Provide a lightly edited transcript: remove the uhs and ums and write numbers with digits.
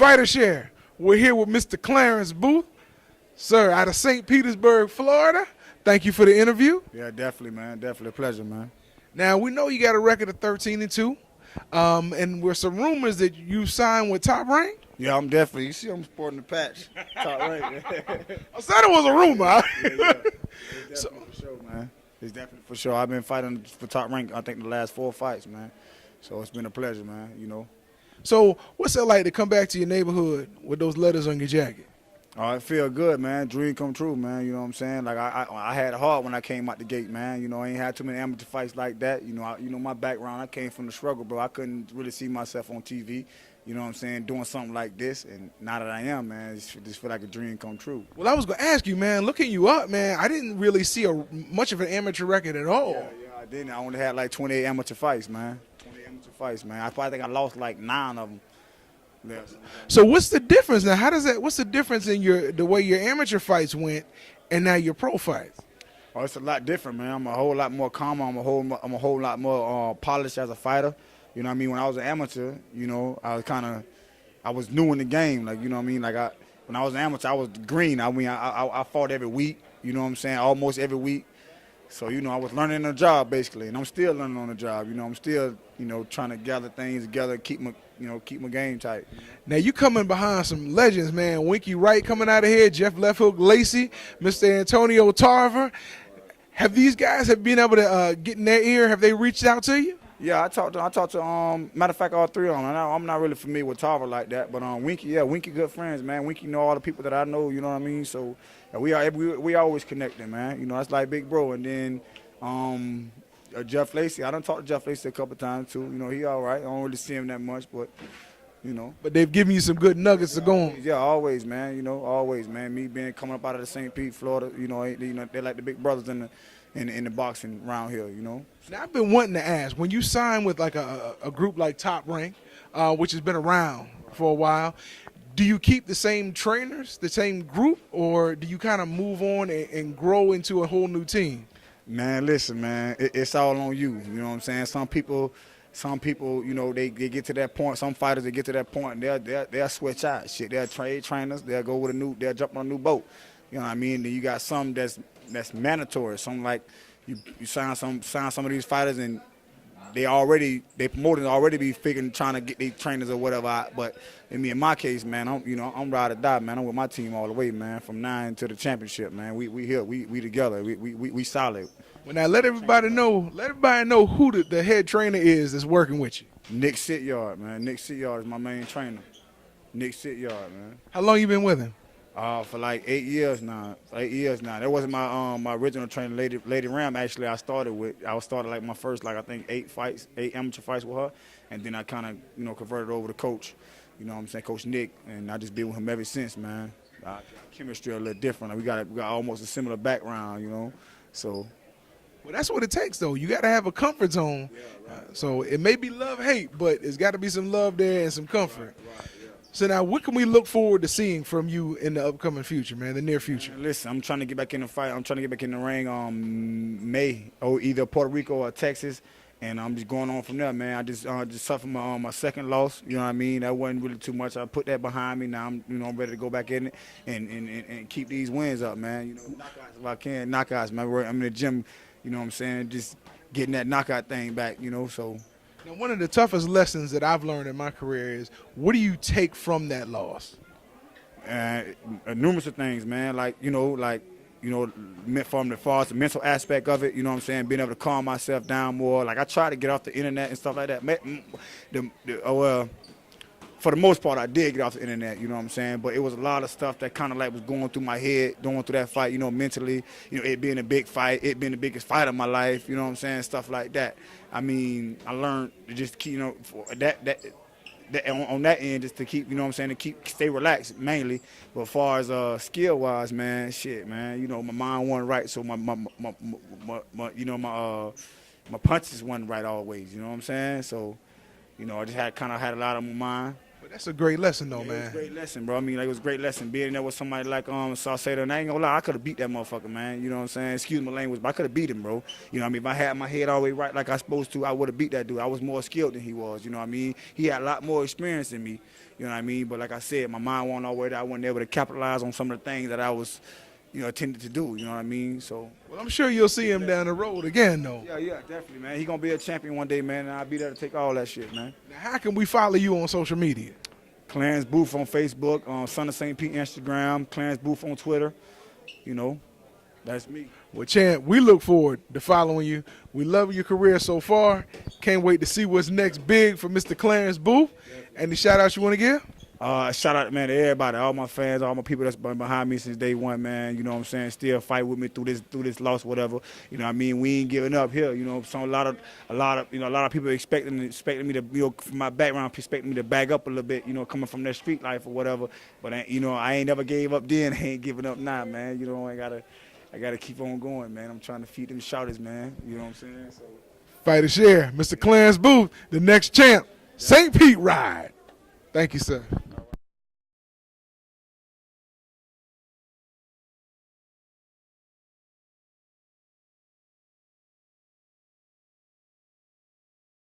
Fighter Share. We're here with Mr. Clarence Booth, sir, out of St. Petersburg, Florida. Thank you for the interview. Yeah, definitely, man. Definitely a pleasure, man. Now, we know you got a record of 13-2, and there's some rumors that you signed with Top Rank. Yeah, I'm definitely. You see, I'm sporting the patch. Top right. I said it was a rumor. It's definitely for sure, man. It's definitely for sure. I've been fighting for Top Rank, I think, the last 4 fights, man. So it's been a pleasure, man, you know. So what's it like to come back to your neighborhood with those letters on your jacket? Oh, it feel good, man. Dream come true, man. You know what I'm saying? Like I had it hard when I came out the gate, man. You know, I ain't had too many amateur fights like that. You know, my background. I came from the struggle, bro. I couldn't really see myself on TV. You know what I'm saying? Doing something like this, and now that I am, man, it just feel like a dream come true. Well, I was gonna ask you, man. Looking you up, man, I didn't really see much of an amateur record at all. Yeah, I didn't. I only had like 28 amateur fights, man. 28 amateur fights, man. I probably think I lost like 9 of them. Yeah. So what's the difference now? What's the difference in the way your amateur fights went and now your pro fights? Oh, it's a lot different, man. I'm a whole lot more calm. I'm a whole lot more polished as a fighter. You know what I mean? When I was an amateur, you know, I was new in the game. Like, you know what I mean? Like when I was an amateur, I was green. I mean, I fought every week. You know what I'm saying? Almost every week. So, you know, I was learning on the job basically, and I'm still learning on the job. You know, I'm still, you know, trying to gather things together, keep my game tight. Now you coming behind some legends, man. Winky Wright coming out of here, Jeff Left Hook Lacey, Mr. Antonio Tarver. Have these guys been able to get in their ear? Have they reached out to you? Yeah, I talked to matter of fact, all 3 of them. I'm not really familiar with Tarver like that, but Winky good friends, man. Winky know all the people that I know, you know what I mean? So we always connecting, man. You know, that's like big bro. And then Jeff Lacey, I done talked to Jeff Lacey a couple times too. You know, he all right. I don't really see him that much, but you know. But they've given you some good nuggets to go on. Yeah, always, man. You know, always, man. Me coming up out of the St. Pete, Florida, you know, they're like the big brothers in the boxing around here, you know. Now, I've been wanting to ask, when you sign with like a group like Top Rank, which has been around for a while, do you keep the same trainers, the same group, or do you kind of move on and grow into a whole new team? Man, listen, man, it's all on you. You know what I'm saying? Some people, you know, they get to that point. Some fighters, they get to that point, and they'll switch out. Shit, they'll trade trainers. They'll go with they'll jump on a new boat. You know what I mean? Then you got some that's mandatory. Some like you sign some of these fighters, and they promoters already be trying to get these trainers or whatever. But in my case, man, I'm ride or die, man. I'm with my team all the way, man, from 9 to the championship, man. We here, we together, we solid. Well, now let everybody know who the head trainer is that's working with you. Nick Sityard, man. Nick Sityard is my main trainer. Nick Sityard, man. How long you been with him? For like 8 years now. 8 years now. That wasn't my original trainer, Lady Ram. Actually, I started like my first, like I think 8 amateur fights with her, and then I kind of, you know, converted over to Coach. You know what I'm saying, Coach Nick, and I just been with him ever since, man. Chemistry a little different. Like, we got almost a similar background, you know. So. Well, that's what it takes, though. You got to have a comfort zone. Yeah, right. So it may be love-hate, but it's got to be some love there and some comfort. Right, yeah. So now, what can we look forward to seeing from you in the upcoming future, man, the near future? Man, listen, I'm trying to get back in the fight. I'm trying to get back in the ring May, or either Puerto Rico or Texas, and I'm just going on from there, man. I just suffered my second loss. You know what I mean? That wasn't really too much. I put that behind me. Now I'm ready to go back in it and keep these wins up, man. You know, knockouts if I can, knockouts, man. I'm in the gym. You know what I'm saying? Just getting that knockout thing back, you know, so. Now, one of the toughest lessons that I've learned in my career is, what do you take from that loss? Numerous of things, man. From the far as the mental aspect of it, you know what I'm saying? Being able to calm myself down more. Like, I try to get off the internet and stuff like that. For the most part, I did get off the internet, you know what I'm saying? But it was a lot of stuff that kind of like was going through my head, going through that fight, you know, mentally. You know, it being a big fight, it being the biggest fight of my life, you know what I'm saying? Stuff like that. I mean, I learned to just keep, you know, on that end, just to keep, you know what I'm saying, stay relaxed mainly. But as far as skill-wise, man, shit, man, you know, my mind wasn't right, so my punches wasn't right always, you know what I'm saying? So, you know, I just had a lot on my mind. That's a great lesson, though, Yeah, it was a man. great lesson, bro. I mean, like, it was a great lesson. Being in there with somebody like Saucedo, and I ain't gonna lie, I could have beat that motherfucker, man. You know what I'm saying? Excuse my language, but I could have beat him, bro. You know what I mean? If I had my head all the way right like I supposed to, I would have beat that dude. I was more skilled than he was, you know what I mean? He had a lot more experience than me, you know what I mean? But like I said, my mind wasn't all the way there. I wasn't able to capitalize on some of the things that I was, intended to do, you know what I mean? So, Well, I'm sure you'll see him down the road again, though. yeah, definitely, man. He gonna be a champion one day, man, and I'll be there to take all that shit, man. Now, how can we follow you on social media? Clarence Booth on Facebook, Son of St. Pete Instagram, Clarence Booth on Twitter. You know, that's me. Well, Champ, we look forward to following you. We love your career so far. Can't wait to see what's next big for Mr. Clarence Booth. Any shout-outs you want to give? Shout out, man, to everybody, all my fans, all my people that's been behind me since day one, man. You know what I'm saying? Still fight with me through this loss, whatever. You know what I mean? We ain't giving up here. You know, so a lot of people expecting me to, from my background, expecting me to back up a little bit, coming from that street life or whatever. But I ain't never gave up then. I ain't giving up now, man. You know, I gotta keep on going, man. I'm trying to feed them shouters, man. You know what I'm saying? So. Fight or share. Mr. Clarence Booth, the next champ. St. Pete ride. Thank you, sir.